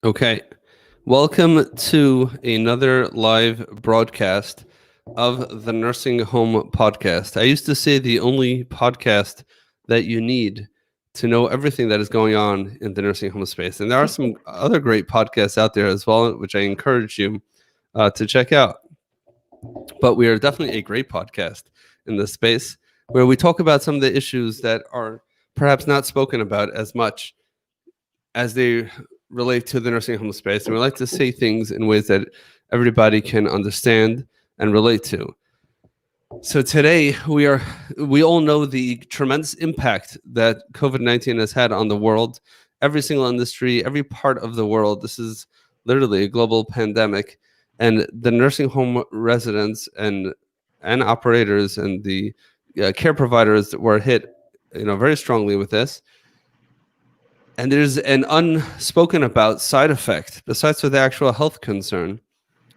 Okay. Welcome to another live broadcast of the Nursing Home Podcast. I used to say the only podcast that you need to know everything that is going on in the nursing home space. And there are some other great podcasts out there as well, which I encourage you to check out. But we are definitely a great podcast in this space where we talk about some of the issues that are perhaps not spoken about as much as they relate to the nursing home space. And we like to say things in ways that everybody can understand and relate to. So today we all know the tremendous impact that COVID-19 has had on the world, every single industry, every part of the world. This is literally a global pandemic, and the nursing home residents and operators and the care providers were hit, very strongly with this. And there's an unspoken about side effect, besides for the actual health concern,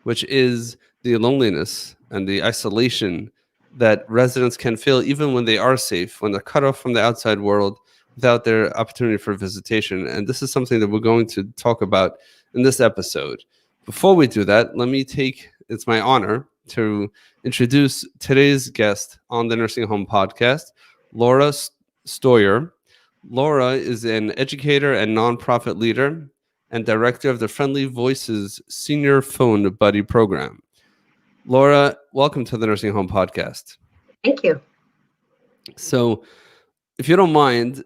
which is the loneliness and the isolation that residents can feel even when they are safe, when they're cut off from the outside world without their opportunity for visitation. And this is something that we're going to talk about in this episode. Before we do that, it's my honor to introduce today's guest on the Nursing Home Podcast, Laura Steuer. Laura is an educator and nonprofit leader and director of the Friendly Voices Senior Phone Buddy program. Laura, welcome to the Nursing Home Podcast. Thank you. So, if you don't mind,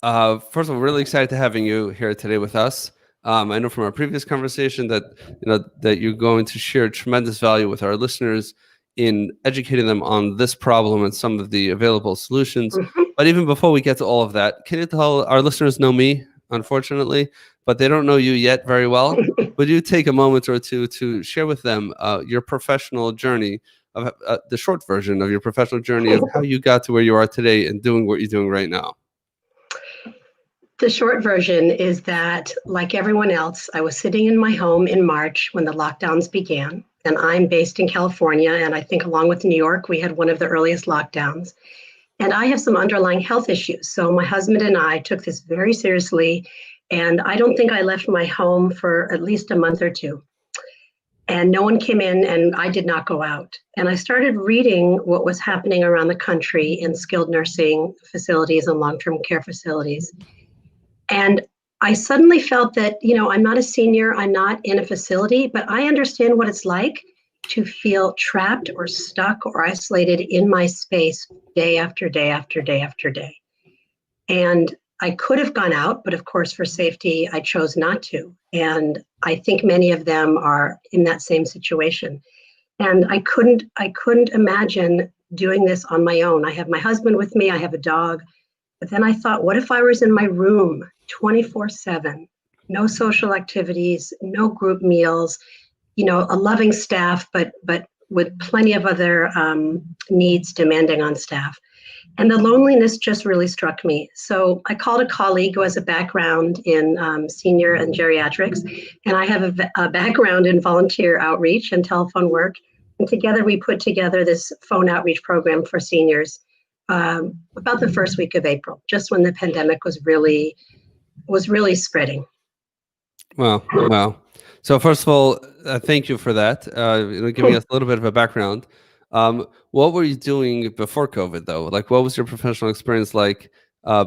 first of all, really excited to having you here today with us. I know from our previous conversation that you're going to share tremendous value with our listeners in educating them on this problem and some of the available solutions. Mm-hmm. But even before we get to all of that, can you tell our listeners know me, unfortunately, but they don't know you yet very well? Would you take a moment or two to share with them your professional journey, of the short version of your professional journey of how you got to where you are today and doing what you're doing right now? The short version is that, like everyone else, I was sitting in my home in March when the lockdowns began. And I'm based in California, and I think along with New York, we had one of the earliest lockdowns. And I have some underlying health issues. So my husband and I took this very seriously. And I don't think I left my home for at least a month or two. And no one came in, and I did not go out. And I started reading what was happening around the country in skilled nursing facilities and long-term care facilities. And I suddenly felt that, I'm not a senior, I'm not in a facility, but I understand what it's like to feel trapped or stuck or isolated in my space day after day after day after day. And I could have gone out, but of course, for safety, I chose not to. And I think many of them are in that same situation. And I couldn't imagine doing this on my own. I have my husband with me, I have a dog. But then I thought, what if I was in my room 24/7, no social activities, no group meals, a loving staff, but with plenty of other needs demanding on staff. And the loneliness just really struck me. So I called a colleague who has a background in senior and geriatrics, and I have a background in volunteer outreach and telephone work. And together we put together this phone outreach program for seniors about the first week of April, just when the pandemic was really spreading. Wow. So first of all, thank you for that. Giving us a little bit of a background. What were you doing before COVID, though? Like, what was your professional experience like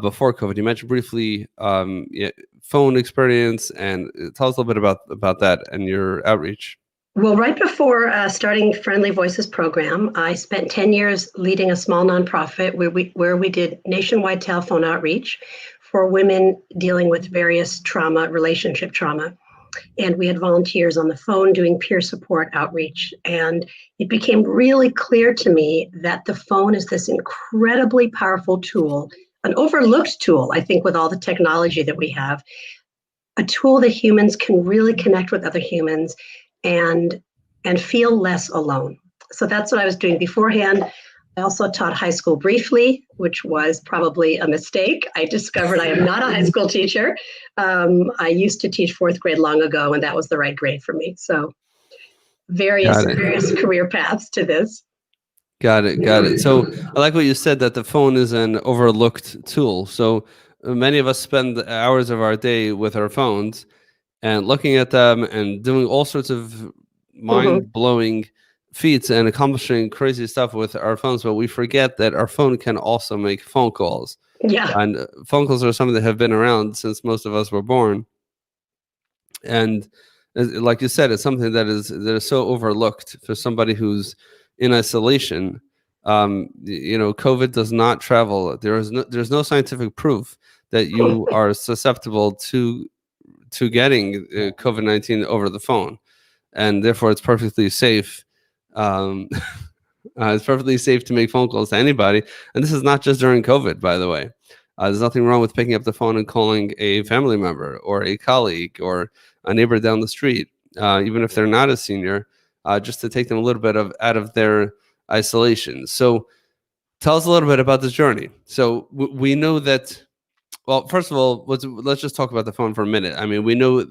before COVID? You mentioned briefly phone experience, and tell us a little bit about that and your outreach. Well, right before starting Friendly Voices program, I spent 10 years leading a small nonprofit where we did nationwide telephone outreach for women dealing with various trauma, relationship trauma. And we had volunteers on the phone doing peer support outreach. And it became really clear to me that the phone is this incredibly powerful tool, an overlooked tool, I think, with all the technology that we have, a tool that humans can really connect with other humans and feel less alone. So that's what I was doing beforehand. I also taught high school briefly, which was probably a mistake. I discovered I am not a high school teacher. I used to teach fourth grade long ago, and that was the right grade for me. So various career paths to this. Got it. So I like what you said, that the phone is an overlooked tool. So many of us spend hours of our day with our phones, and looking at them and doing all sorts of mind-blowing feats and accomplishing crazy stuff with our phones, but we forget that our phone can also make phone calls. Yeah. And phone calls are something that have been around since most of us were born. And like you said, it's something that is so overlooked for somebody who's in isolation. COVID does not travel. There's no scientific proof that you are susceptible to getting COVID-19 over the phone, and therefore it's perfectly safe. Um, it's perfectly safe to make phone calls to anybody, and this is not just during COVID, by the way. There's nothing wrong with picking up the phone and calling a family member or a colleague or a neighbor down the street, even if they're not a senior, just to take them a little bit out of their isolation. So, tell us a little bit about this journey. So, we know that. Well, first of all, let's just talk about the phone for a minute. I mean, we know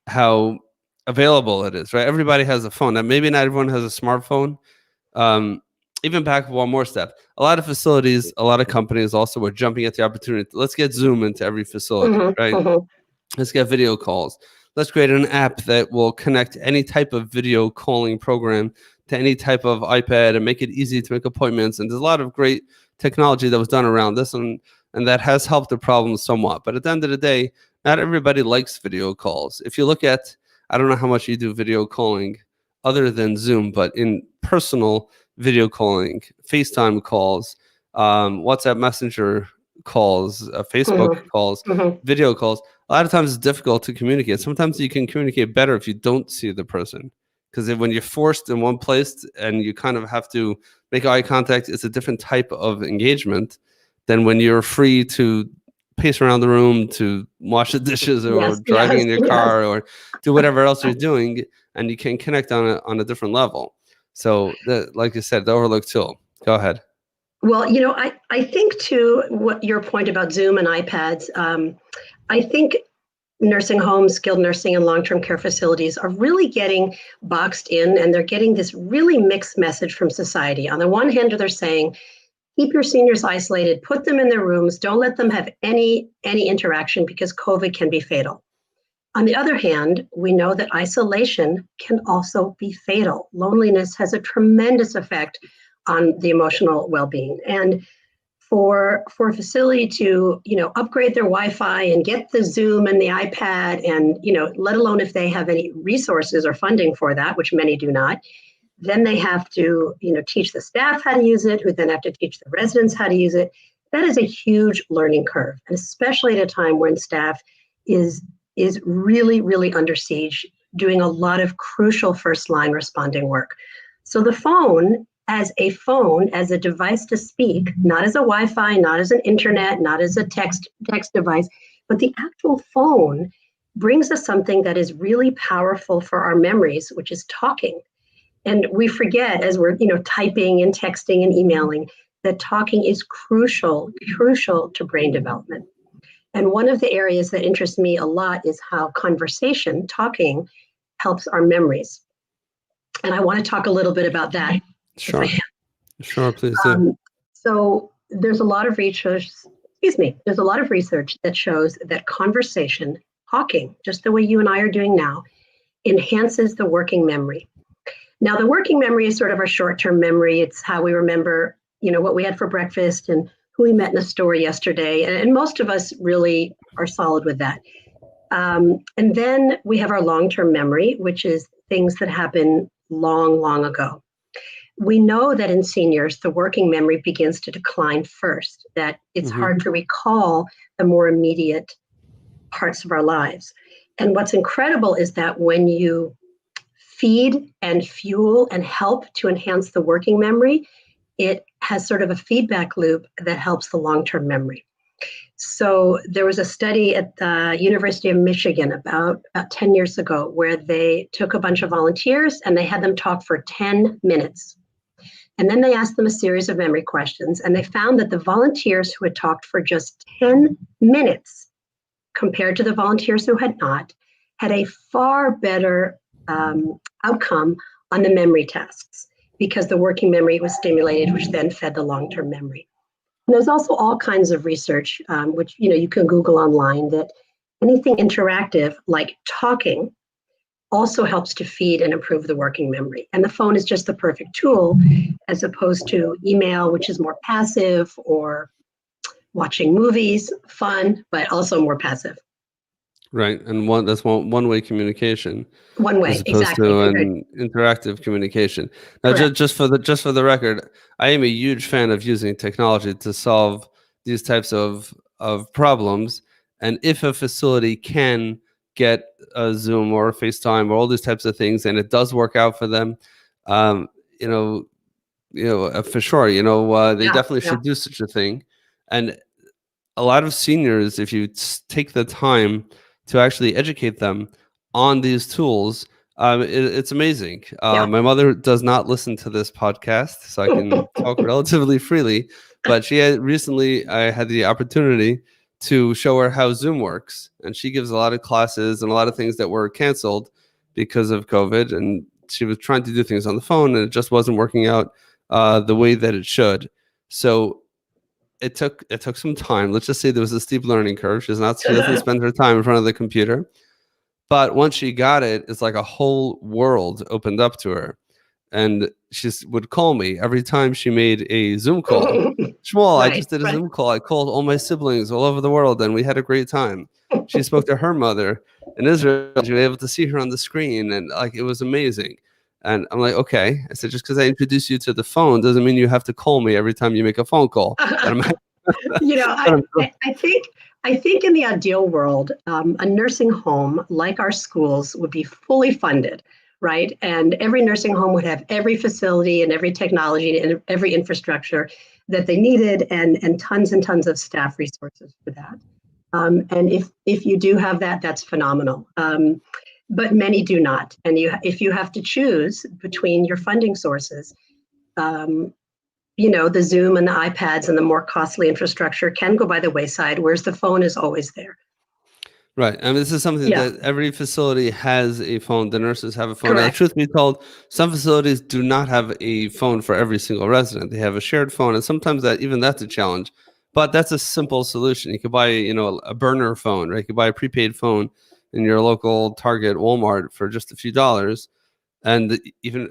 how available it is, right? Everybody has a phone. Now, maybe not everyone has a smartphone. Um, Even back one more step, a lot of facilities, a lot of companies also were jumping at the opportunity. Let's get Zoom into every facility, right? Let's get video calls. Let's create an app that will connect any type of video calling program to any type of iPad and make it easy to make appointments. And there's a lot of great technology that was done around this, and that has helped the problem somewhat. But at the end of the day, not everybody likes video calls. If you look at, I don't know how much you do video calling other than Zoom, but in personal video calling, FaceTime calls, WhatsApp Messenger calls, Facebook calls, video calls, a lot of times it's difficult to communicate. Sometimes you can communicate better if you don't see the person, because when you're forced in one place and you kind of have to make eye contact, it's a different type of engagement than when you're free to pace around the room, to wash the dishes, or driving in your car, or do whatever else you're doing, and you can connect on a different level. So, like you said, the overlooked tool. Go ahead. Well, I think too, what your point about Zoom and iPads, I think nursing homes, skilled nursing, and long-term care facilities are really getting boxed in, and they're getting this really mixed message from society. On the one hand, they're saying, keep your seniors isolated, put them in their rooms, don't let them have any interaction because COVID can be fatal. On the other hand, we know that isolation can also be fatal. Loneliness has a tremendous effect on the emotional well-being. And for a facility to, upgrade their Wi-Fi and get the Zoom and the iPad, and, let alone if they have any resources or funding for that, which many do not, then they have to, teach the staff how to use it, who then have to teach the residents how to use it. That is a huge learning curve, and especially at a time when staff is really, really under siege, doing a lot of crucial first-line responding work. So the phone, as a device to speak, not as a Wi-Fi, not as an internet, not as a text device, but the actual phone brings us something that is really powerful for our memories, which is talking. And we forget, as we're typing and texting and emailing, that talking is crucial to brain development. And one of the areas that interests me a lot is how talking, helps our memories. And I want to talk a little bit about that. Sure, please do. So there's a lot of research. There's a lot of research that shows that conversation, talking, just the way you and I are doing now, enhances the working memory. Now, the working memory is sort of our short-term memory. It's how we remember, what we had for breakfast and who we met in a store yesterday. And most of us really are solid with that. And then we have our long-term memory, which is things that happen long, long ago. We know that in seniors, the working memory begins to decline first, that it's hard to recall the more immediate parts of our lives. And what's incredible is that when you feed and fuel and help to enhance the working memory, it has sort of a feedback loop that helps the long-term memory. So there was a study at the University of Michigan about 10 years ago where they took a bunch of volunteers and they had them talk for 10 minutes. And then they asked them a series of memory questions, and they found that the volunteers who had talked for just 10 minutes compared to the volunteers who had not, had a far better outcome on the memory tasks, because the working memory was stimulated, which then fed the long-term memory. And there's also all kinds of research, which you can Google online, that anything interactive like talking also helps to feed and improve the working memory. And the phone is just the perfect tool as opposed to email, which is more passive, or watching movies, fun, but also more passive. Right. And that's one-way communication One as way, opposed exactly. to an interactive communication. Now, Correct. just for the record, I am a huge fan of using technology to solve these types of problems. And if a facility can get a Zoom or a FaceTime or all these types of things, and it does work out for them, um, you know, for sure, they Yeah, definitely yeah. should do such a thing. And a lot of seniors, if you take the time to actually educate them on these tools, it's amazing. Yeah. My mother does not listen to this podcast, so I can talk relatively freely. But she had recently, I had the opportunity to show her how Zoom works, and she gives a lot of classes and a lot of things that were canceled because of COVID. And she was trying to do things on the phone, and it just wasn't working out the way that it should. So it took some time. Let's just say there was a steep learning curve. She doesn't spend her time in front of the computer. But once she got it, it's like a whole world opened up to her. And she would call me every time she made a Zoom call. Shmuel, I Right, just did a right. Zoom call. I called all my siblings all over the world and we had a great time. She spoke to her mother in Israel. She was able to see her on the screen and like it was amazing. And I'm like, okay. I said, just because I introduce you to the phone doesn't mean you have to call me every time you make a phone call. But I'm You know, but I'm I think in the ideal world, a nursing home like our schools would be fully funded, right? And every nursing home would have every facility and every technology and every infrastructure that they needed, and tons of staff resources for that. And if you do have that, that's phenomenal. But many do not, and if you have to choose between your funding sources, um, the Zoom and the iPads and the more costly infrastructure can go by the wayside, whereas the phone is always there. right. And this is something Yeah, that every facility has a phone. The nurses have a phone. Now, correct. truth be told, some facilities do not have a phone for every single resident. They have a shared phone, and sometimes that's a challenge. But that's a simple solution. You could buy, a burner phone, right? You could buy a prepaid phone in your local Target, Walmart for just a few dollars, and even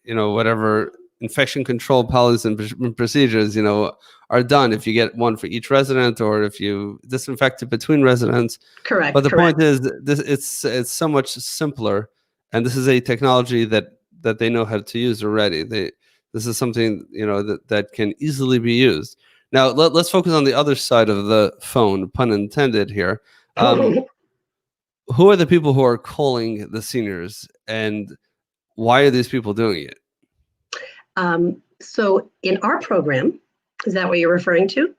whatever infection control policies and procedures are done if you get one for each resident or if you disinfect it between residents. But Correct, the correct. point is this it's so much simpler, and this is a technology that they know how to use already. This is something that can easily be used. Now let's focus on the other side of the phone, pun intended here. Who are the people who are calling the seniors, and why are these people doing it? So in our program, is that what you're referring to?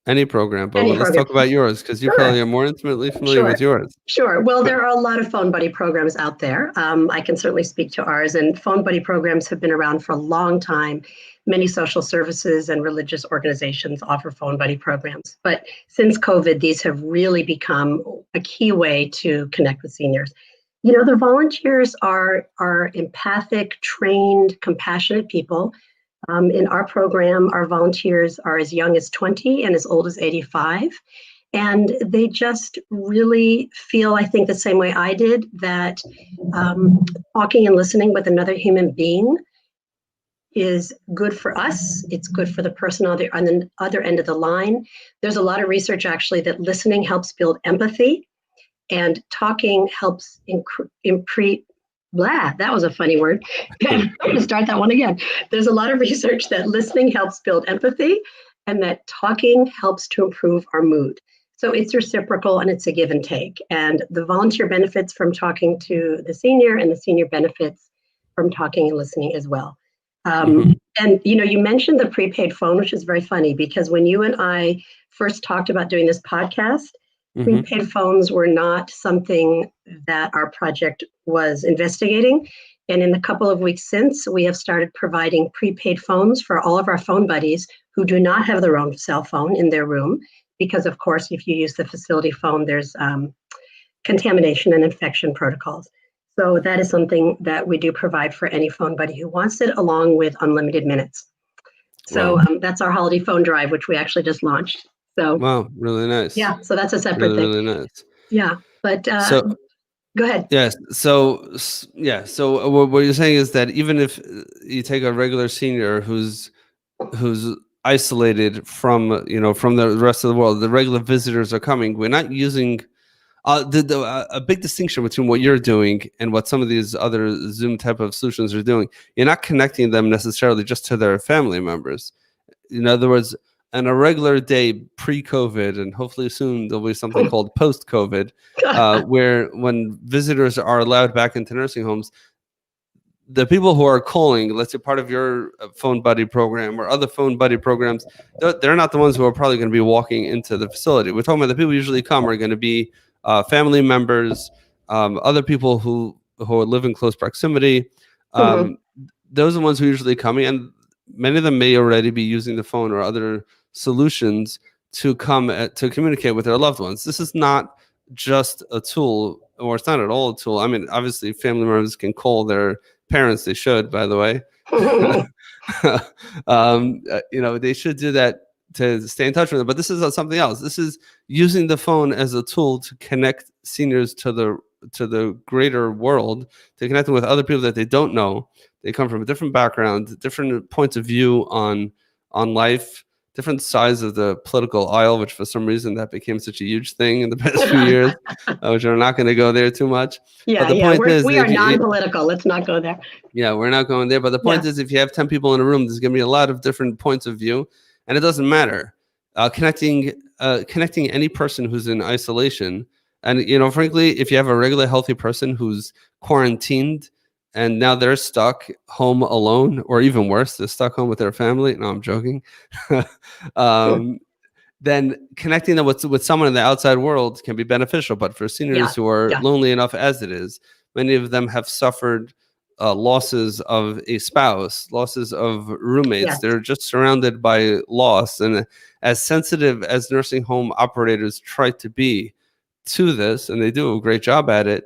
Any program, but Any let's program. talk about yours because you Sure, probably are more intimately familiar sure. with yours. Sure. Well, there are a lot of phone buddy programs out there. I can certainly speak to ours, and phone buddy programs have been around for a long time. Many social services and religious organizations offer phone buddy programs. But since COVID, these have really become a key way to connect with seniors. The volunteers are empathic, trained, compassionate people. In our program, our volunteers are as young as 20 and as old as 85. And they just really feel, I think, the same way I did, that talking and listening with another human being is good for us. It's good for the person on the other end of the line. There's a lot of research, actually, that listening helps build empathy and talking helps improve. Blah, that was a funny word. I'm going to start that one again. There's a lot of research that listening helps build empathy and that talking helps to improve our mood. So it's reciprocal and it's a give and take. And the volunteer benefits from talking to the senior, and the senior benefits from talking and listening as well. Mhm. And you mentioned the prepaid phone, which is very funny because when you and I first talked about doing this podcast, Mhm. prepaid phones were not something that our project was investigating. And in the couple of weeks since, we have started providing prepaid phones for all of our phone buddies who do not have their own cell phone in their room. Because, of course, if you use the facility phone, there's contamination and infection protocols. So that is something that we do provide for any phone buddy who wants it, along with unlimited minutes. So Wow. that's our holiday phone drive, which we actually just launched. So Wow. Really nice. yeah, so that's a separate Really, thing. really nice. Yeah. But So go ahead. yes, so what you're saying is that even if you take a regular senior who's isolated from from the rest of the world, the regular visitors are coming. We're not using a big distinction between what you're doing and what some of these other Zoom type of solutions are doing. You're not connecting them necessarily just to their family members. In other words, on a regular day pre-COVID, and hopefully soon there'll be something called post-COVID, where when visitors are allowed back into nursing homes, the people who are calling, let's say part of your phone buddy program or other phone buddy programs, they're not the ones who are probably going to be walking into the facility. We're talking about the people who usually come are going to be family members, other people who live in close proximity. Mhm. Those are the ones who usually come, and many of them may already be using the phone or other solutions to come to communicate with their loved ones. This is not just a tool, or it's not at all a tool. I mean, obviously, family members can call their parents. They should, by the way. They should do that to stay in touch with them. But this is something else. This is using the phone as a tool to connect seniors to the greater world, to connect them with other people that they don't know. They come from a different background, different points of view on life, different sides of the political aisle, which for some reason that became such a huge thing in the past few years, which we're not going to go there too much. Yeah, but the yeah, point is, we are non-political. Let's not go there. yeah, we're not going there. But the point is, if you have 10 people in a room, there's going to be a lot of different points of view, and it doesn't matter. Connecting any person who's in isolation, and frankly, if you have a regular healthy person who's quarantined and now they're stuck home alone, or even worse, they're stuck home with their family. No, I'm joking. Then connecting them with someone in the outside world can be beneficial. But for seniors who are lonely enough as it is, many of them have suffered losses of a spouse, losses of roommates. Yes. They're just surrounded by loss. And as sensitive as nursing home operators try to be to this, and they do a great job at it,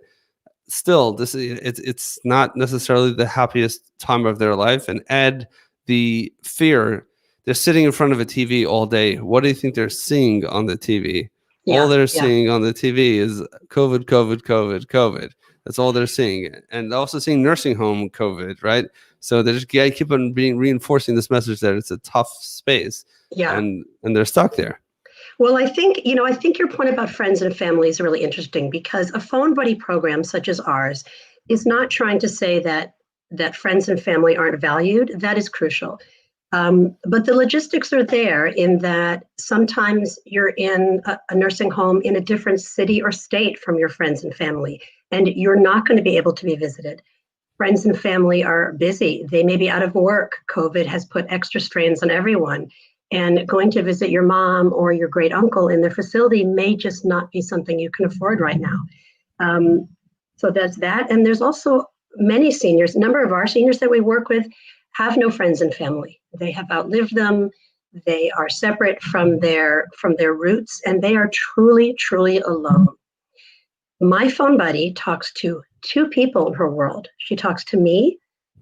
still, it's not necessarily the happiest time of their life. And add the fear. They're sitting in front of a TV all day. What do you think they're seeing on the TV? All they're seeing on the TV is COVID, COVID, COVID, COVID. That's all they're seeing. And also seeing nursing home COVID, right? So they just keep on reinforcing this message that it's a tough space. Yeah. And they're stuck there. Well, I think your point about friends and family is really interesting, because a phone buddy program such as ours is not trying to say that friends and family aren't valued. That is crucial. But the logistics are there in that sometimes you're in a nursing home in a different city or state from your friends and family, and you're not going to be able to be visited. Friends and family are busy. They may be out of work. COVID has put extra strains on everyone. And going to visit your mom or your great uncle in their facility may just not be something you can afford right now. So that's that. And there's also many seniors, a number of our seniors that we work with have no friends and family. They have outlived them. They are separate from their roots, and they are truly, truly alone. My phone buddy talks to two people in her world. She talks to me,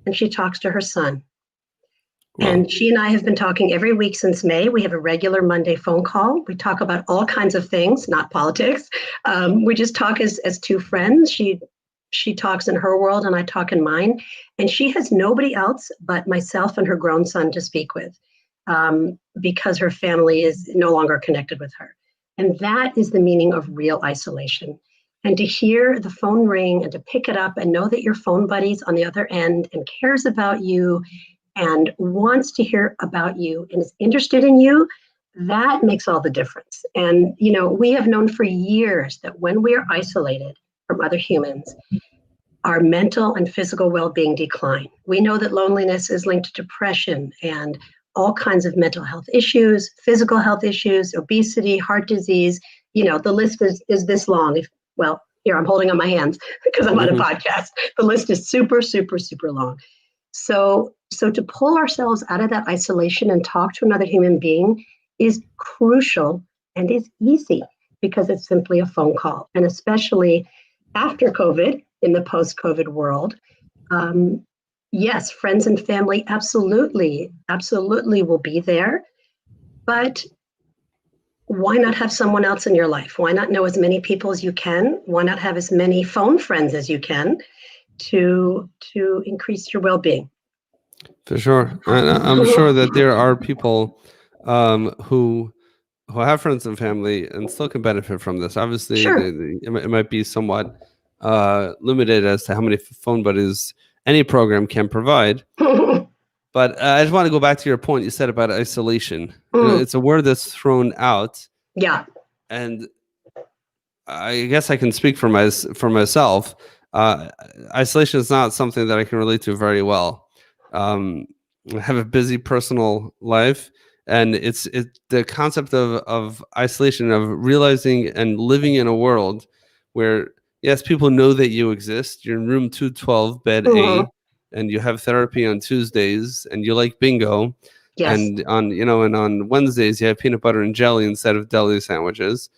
and she talks to her son. Wow. And she and I have been talking every week since May. We have a regular Monday phone call. We talk about all kinds of things, not politics. We just talk as two friends. She talks in her world and I talk in mine. And she has nobody else but myself and her grown son to speak with, because her family is no longer connected with her. And that is the meaning of real isolation. And to hear the phone ring and to pick it up and know that your phone buddy's on the other end and cares about you and wants to hear about you and is interested in you, that makes all the difference. And, we have known for years that when we are isolated from other humans, our mental and physical well-being decline. We know that loneliness is linked to depression and all kinds of mental health issues, physical health issues, obesity, heart disease. The list is this long. Here I'm holding on my hands because I'm on a podcast. The list is super, super, super long. So to pull ourselves out of that isolation and talk to another human being is crucial and is easy because it's simply a phone call. And especially after COVID, in the post-COVID world, yes, friends and family absolutely will be there. But why not have someone else in your life? Why not know as many people as you can? Why not have as many phone friends as you can to increase your well-being? For sure. And I'm sure that there are people who have friends and family and still can benefit from this. Obviously, Sure. it might be somewhat limited as to how many phone buddies any program can provide. But I just want to go back to your point you said about isolation. It's a word that's thrown out, Yeah. and I guess I can speak for myself. Uh, Isolation is not something that I can relate to very well. I have a busy personal life, and it's the concept of isolation, of realizing and living in a world where, yes, people know that you exist. You're in room 212, bed A, and you have therapy on Tuesdays, and you like bingo, Yes. and on Wednesdays you have peanut butter and jelly instead of deli sandwiches,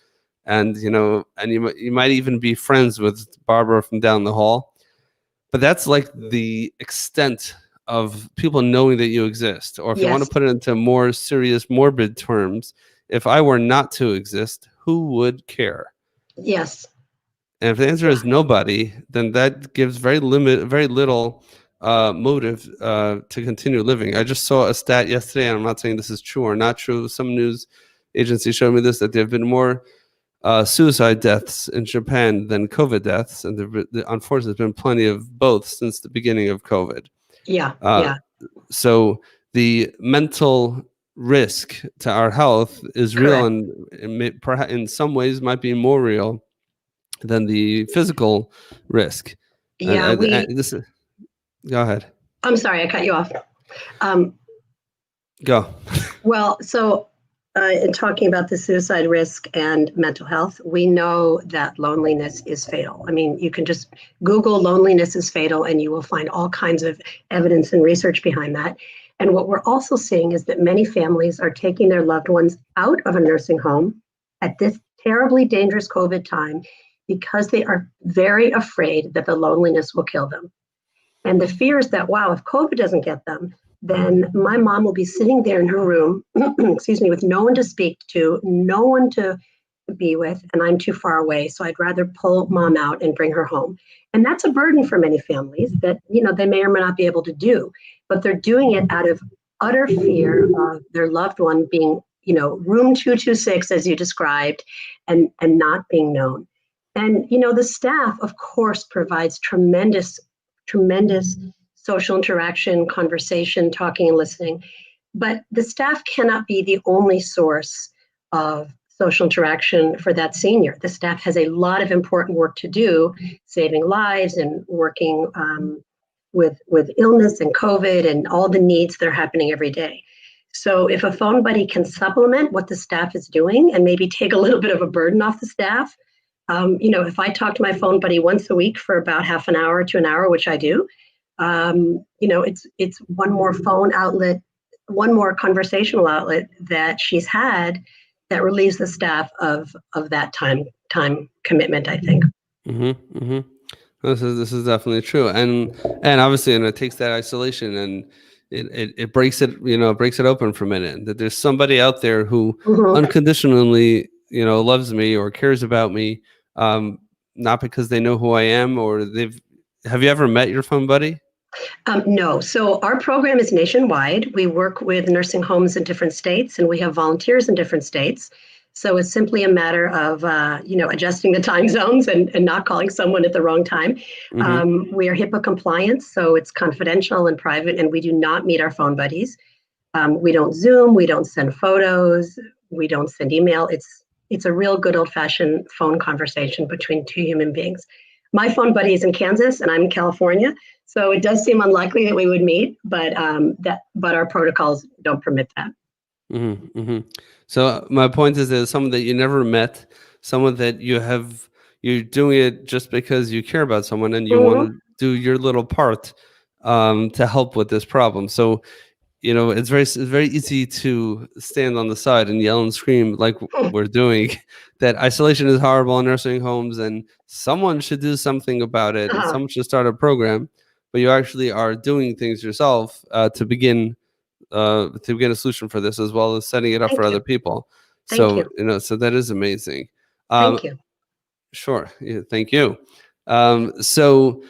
and you might even be friends with Barbara from down the hall. But that's like the extent of people knowing that you exist. Or if you want to Yes. put it into more serious, morbid terms, if I were not to exist, who would care? Yes. And if the answer is nobody, then that gives very little motive to continue living. I just saw a stat yesterday, and I'm not saying this is true or not true. Some news agency showed me this, that there have been more suicide deaths in Japan than COVID deaths, and unfortunately, there's been plenty of both since the beginning of COVID. Yeah. Uh, Yeah. So the mental risk to our health is real, Correct. and perhaps in some ways might be more real than the physical risk. Yeah. Go ahead. I'm sorry, I cut you off. Um, Go. Well, so in talking about the suicide risk and mental health, we know that loneliness is fatal. I mean, you can just Google loneliness is fatal and you will find all kinds of evidence and research behind that. And what we're also seeing is that many families are taking their loved ones out of a nursing home at this terribly dangerous COVID time because they are very afraid that the loneliness will kill them. And the fear is that, wow, if COVID doesn't get them, then my mom will be sitting there in her room, excuse me, with no one to speak to, no one to be with, and I'm too far away. So I'd rather pull mom out and bring her home. And that's a burden for many families that, they may or may not be able to do, but they're doing it out of utter fear of their loved one being, room 226, as you described, and not being known. And, the staff, of course, provides tremendous social interaction, conversation, talking and listening. But the staff cannot be the only source of social interaction for that senior. The staff has a lot of important work to do, saving lives and working with illness and COVID and all the needs that are happening every day. So if a phone buddy can supplement what the staff is doing and maybe take a little bit of a burden off the staff, if I talk to my phone buddy once a week for about half an hour to an hour, which I do, it's one more phone outlet, one more conversational outlet that she's had that relieves the staff of that time commitment, I think. Mm-hmm, mm-hmm. This is definitely true, and obviously, and it takes that isolation and it breaks it, breaks it open for a minute. That there's somebody out there who unconditionally, loves me or cares about me, not because they know who I am or they've. Have you ever met your phone buddy? No. So our program is nationwide. We work with nursing homes in different states, and we have volunteers in different states. So it's simply a matter of, adjusting the time zones and not calling someone at the wrong time. We are HIPAA compliant, so it's confidential and private, and we do not meet our phone buddies. We don't Zoom, we don't send photos, we don't send email. It's a real good old-fashioned phone conversation between two human beings. My phone buddy is in Kansas, and I'm in California, so it does seem unlikely that we would meet, but our protocols don't permit that. Mm-hmm, mm-hmm. So my point is that someone that you never met, someone that you're doing it just because you care about someone and you want to do your little part to help with this problem. So it's very easy to stand on the side and yell and scream like we're doing that isolation is horrible in nursing homes and someone should do something about it and someone should start a program. But you actually are doing things yourself to begin a solution for this, as well as setting it up for other people. Thank So, you. so that is amazing. Thank you. Sure. Yeah, thank you. So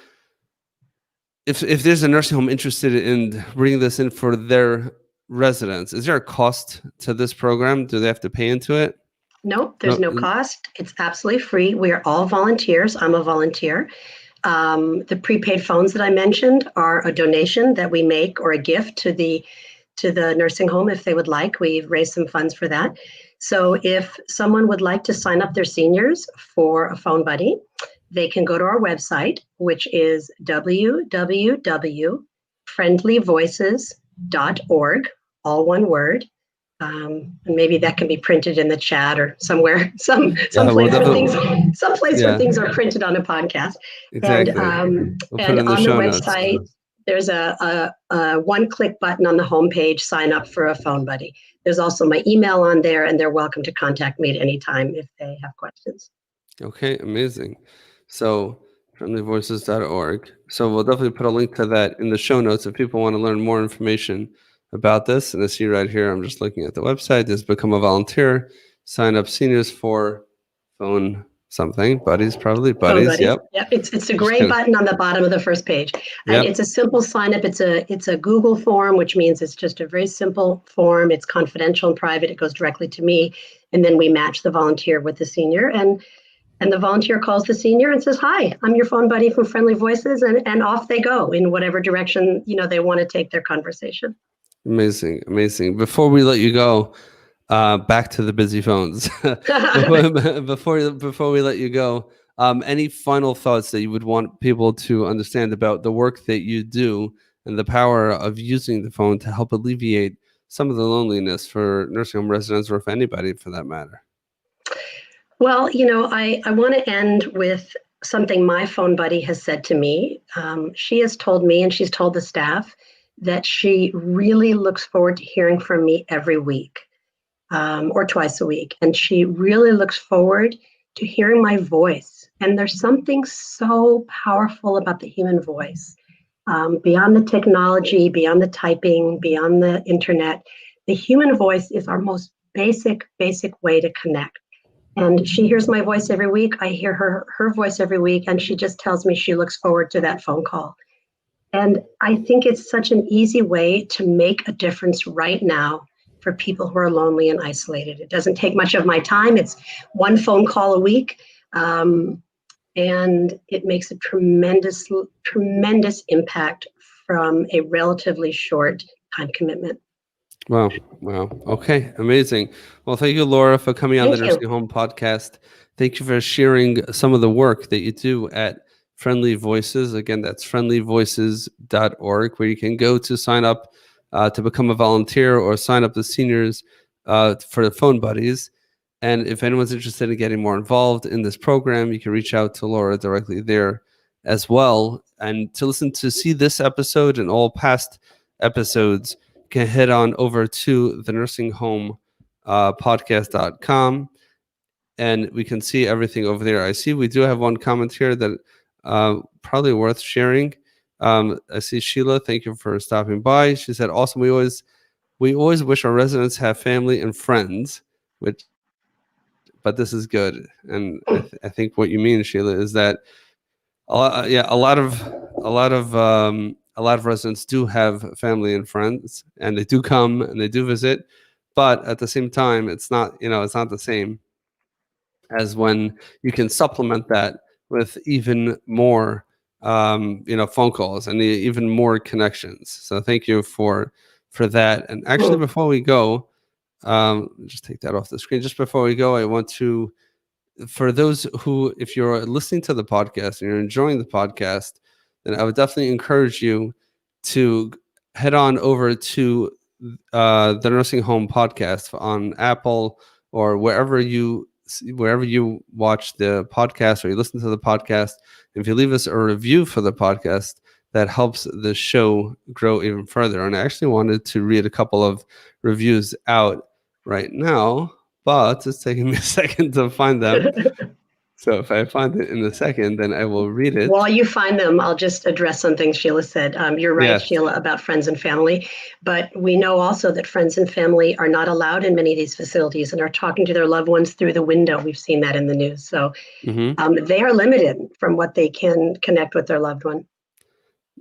if there's a nursing home interested in bringing this in for their residents, is there a cost to this program? Do they have to pay into it? Nope, there's No. no cost. It's absolutely free. We are all volunteers. I'm a volunteer. The prepaid phones that I mentioned are a donation that we make or a gift to the nursing home if they would like. We've raised some funds for that. So if someone would like to sign up their seniors for a phone buddy, they can go to our website, which is www.friendlyvoices.org, all one word. And maybe that can be printed in the chat or somewhere, some Yeah, we'll place where definitely. where Yeah, things are printed on a podcast. exactly. We'll put it And in the on the show notes. website, there's a one-click button on the homepage, sign up for a phone buddy. There's also my email on there, and they're welcome to contact me at any time if they have questions. Okay, amazing. So friendlyvoices.org. So we'll definitely put a link to that in the show notes if people want to learn more information about this. And I see right here, I'm just looking at the website. There's become a volunteer, sign up seniors for phone something, buddies, probably Phone buddies. buddy. Yep. Yep. It's a Just gray kidding. button on the bottom of the first page. And Yep. it's a simple sign up. It's a Google form, which means it's just a very simple form. It's confidential and private. It goes directly to me. And then we match the volunteer with the senior. And the volunteer calls the senior and says, "Hi, I'm your phone buddy from Friendly Voices," and off they go in whatever direction they want to take their conversation. Amazing. Amazing. Before we let you go, back to the busy phones. before we let you go, any final thoughts that you would want people to understand about the work that you do and the power of using the phone to help alleviate some of the loneliness for nursing home residents, or for anybody for that matter? Well, I want to end with something my phone buddy has said to me. She has told me, and she's told the staff, that she really looks forward to hearing from me every week, or twice a week. And she really looks forward to hearing my voice. And there's something so powerful about the human voice. Beyond the technology, beyond the typing, beyond the internet, the human voice is our most basic way to connect. And she hears my voice every week. I hear her voice every week, and she just tells me she looks forward to that phone call. And I think it's such an easy way to make a difference right now for people who are lonely and isolated. It doesn't take much of my time. It's one phone call a week, and it makes a tremendous impact from a relatively short time commitment. Wow. Okay, amazing. Well, thank you, Laura, for coming on the Thank you. Nursing Home Podcast. Thank you for sharing some of the work that you do at Friendly Voices. Again, that's friendlyvoices.org, where you can go to sign up to become a volunteer or sign up the seniors for the phone buddies. And if anyone's interested in getting more involved in this program, you can reach out to Laura directly there as well. And to see this episode and all past episodes, can head on over to the nursing home podcast.com, and we can see everything over there. I see we do have one comment here that probably worth sharing. I see Sheila, thank you for stopping by. She said, awesome. We always wish our residents have family and friends, but this is good. And I think what you mean, Sheila, is that a lot of residents do have family and friends, and they do come and they do visit, but at the same time, it's not the same as when you can supplement that with even more phone calls and even more connections. So thank you for that. And actually, before we go, just take that off the screen. Just before we go, I want to, for those who, if you're listening to the podcast and you're enjoying the podcast, then I would definitely encourage you to head on over to the Nursing Home Podcast on Apple or wherever you watch the podcast or you listen to the podcast. If you leave us a review for the podcast, that helps the show grow even further. And I actually wanted to read a couple of reviews out right now, but it's taking me a second to find them. So if I find it in a second, then I will read it. While you find them, I'll just address some things Sheila said. You're right, Yes. Sheila, about friends and family, but we know also that friends and family are not allowed in many of these facilities and are talking to their loved ones through the window. We've seen that in the news. So they are limited from what they can connect with their loved one.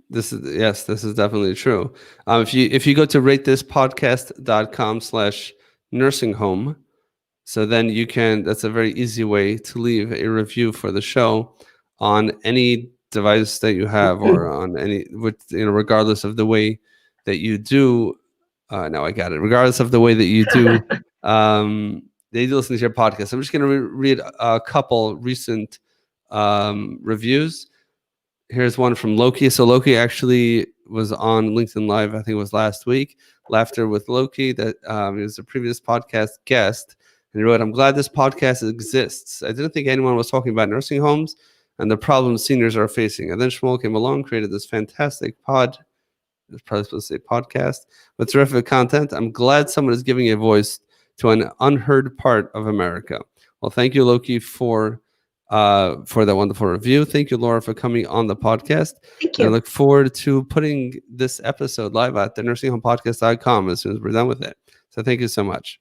This is definitely true. If you go to ratethispodcast.com/nursing home, so then you can, that's a very easy way to leave a review for the show on any device that you have, or on any, regardless of the way that you do. No, I got it. Regardless of the way that you do, they do listen to your podcast. I'm just going to read a couple recent reviews. Here's one from Loki. So Loki actually was on LinkedIn Live, I think it was last week. Laughter with Loki, that he was a previous podcast guest. And he wrote, "I'm glad this podcast exists. I didn't think anyone was talking about nursing homes and the problems seniors are facing. And then Shmuel came along, created this fantastic podcast with terrific content. I'm glad someone is giving a voice to an unheard part of America." Well, thank you, Loki, for that wonderful review. Thank you, Laura, for coming on the podcast. Thank you. And I look forward to putting this episode live at the nursinghomepodcast.com as soon as we're done with it. So thank you so much.